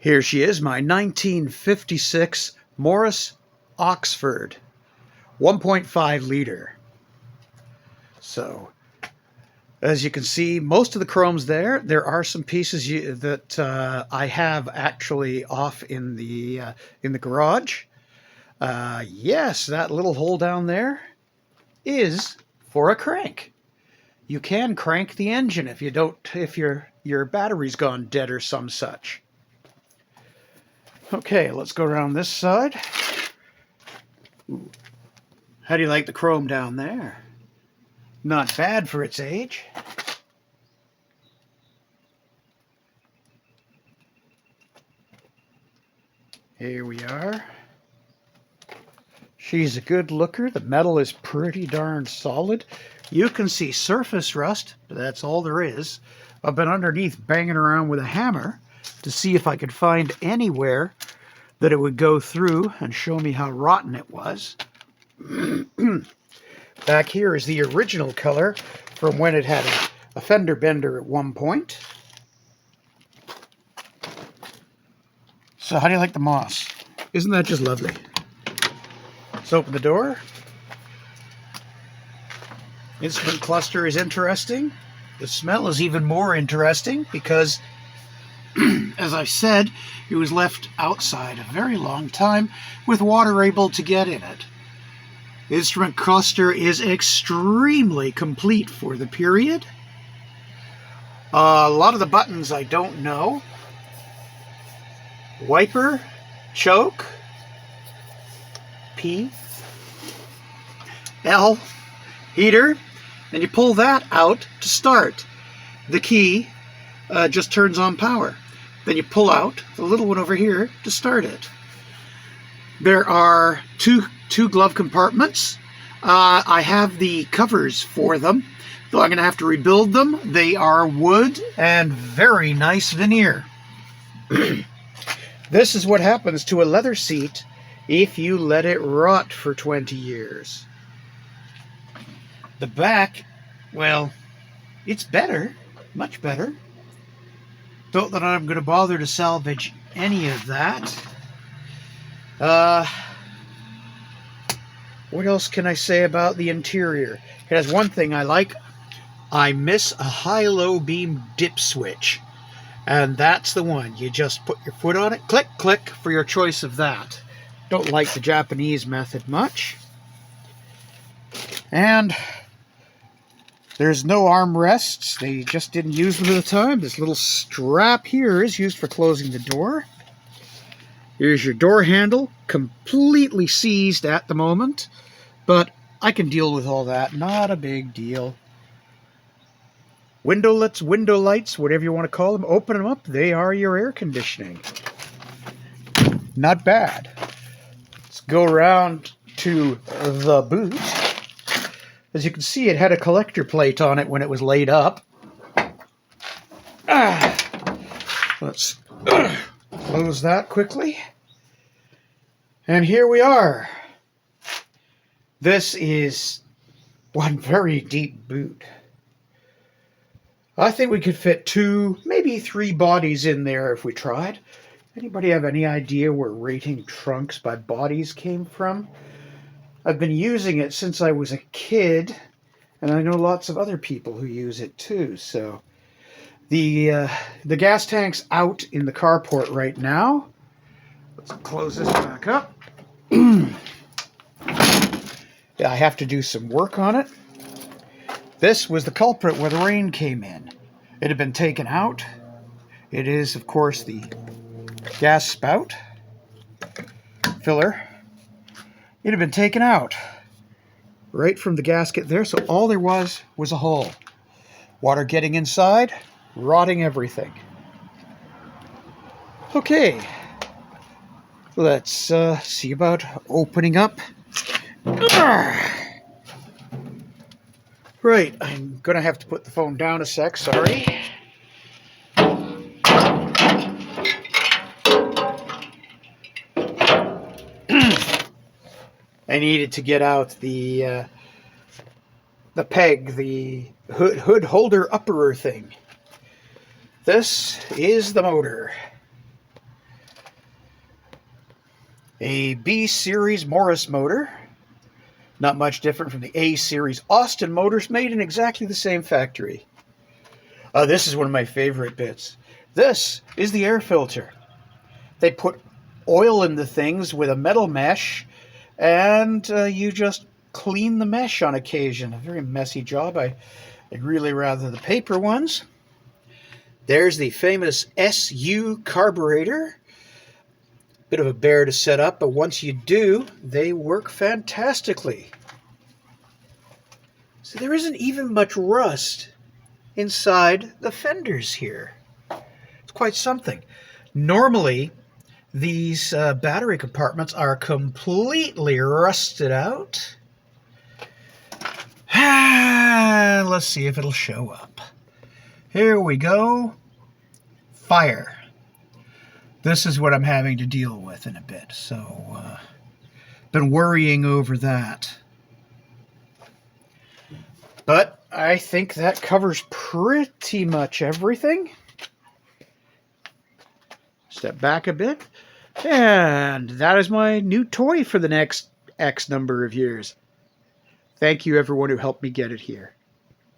Here she is, my 1956 Morris Oxford, 1.5 liter. So, as you can see, most of the chrome's there. There are some pieces that I have actually off in the garage. Yes, that little hole down there is for a crank. You can crank the engine if your battery's gone dead or some such. Okay, let's go around this side. Ooh. How do you like the chrome down there? Not bad for its age. Here we are. She's a good looker. The metal is pretty darn solid. You can see surface rust, but that's all there is. I've been underneath banging around with a hammer to see if I could find anywhere that it would go through and show me how rotten it was. Back here is the original color from when it had a fender bender at one point. So how do you like the moss? Isn't that just lovely? Let's open the door. Instrument cluster is interesting. The smell is even more interesting because, as I said, it was left outside a very long time with water able to get in it. The instrument cluster is extremely complete for the period. A lot of the buttons I don't know. Wiper, choke, P, L, heater, and you pull that out to start. The key just turns on power. Then you pull out the little one over here to start it. There are two glove compartments. I have the covers for them, though I'm going to have to rebuild them. They are wood and very nice veneer. This is what happens to a leather seat if you let it rot for 20 years. The back, well, it's better, much better. Don't that I'm going to bother to salvage any of that. What else can I say about the interior? It has one thing I like. I miss a high-low beam dip switch. And that's the one. You just put your foot on it, click, click for your choice of that. Don't like the Japanese method much. And there's no armrests. They just didn't use them at the time. This little strap here is used for closing the door. Here's your door handle, completely seized at the moment, but I can deal with all that. Not a big deal. Windowlets, window lights, whatever you want to call them, open them up. They are your air conditioning. Not bad. Let's go around to the boot. As you can see, it had a collector plate on it when it was laid up. Let's close that quickly. And here we are. This is one very deep boot. I think we could fit 2, maybe 3 bodies in there if we tried. Anybody have any idea where rating trunks by bodies came from? I've been using it since I was a kid, and I know lots of other people who use it too. So the gas tank's out in the carport right now. Let's close this back up. I have to do some work on it. This was the culprit where the rain came in. It had been taken out. It is, of course, the gas spout filler. It had been taken out right from the gasket there, so all there was a hole. Water getting inside, rotting everything. Okay, let's see about opening up. Right, I'm going to have to put the phone down a sec, sorry. I needed to get out the peg, the hood holder upperer thing. This is the motor. A B series Morris motor. Not much different from the A series Austin motors, made in exactly the same factory. This is one of my favorite bits. This is the air filter. They put oil in the things with a metal mesh, and you just clean the mesh on occasion. A very messy job. I'd really rather the paper ones. There's the famous SU carburetor. Bit of a bear to set up, but once you do, they work fantastically. So there isn't even much rust inside the fenders here. It's quite something. Normally, these battery compartments are completely rusted out. Let's see if it'll show up. Here we go. Fire. This is what I'm having to deal with in a bit. So, been worrying over that. But I think that covers pretty much everything. Step back a bit. And that is my new toy for the next X number of years. Thank you, everyone who helped me get it here.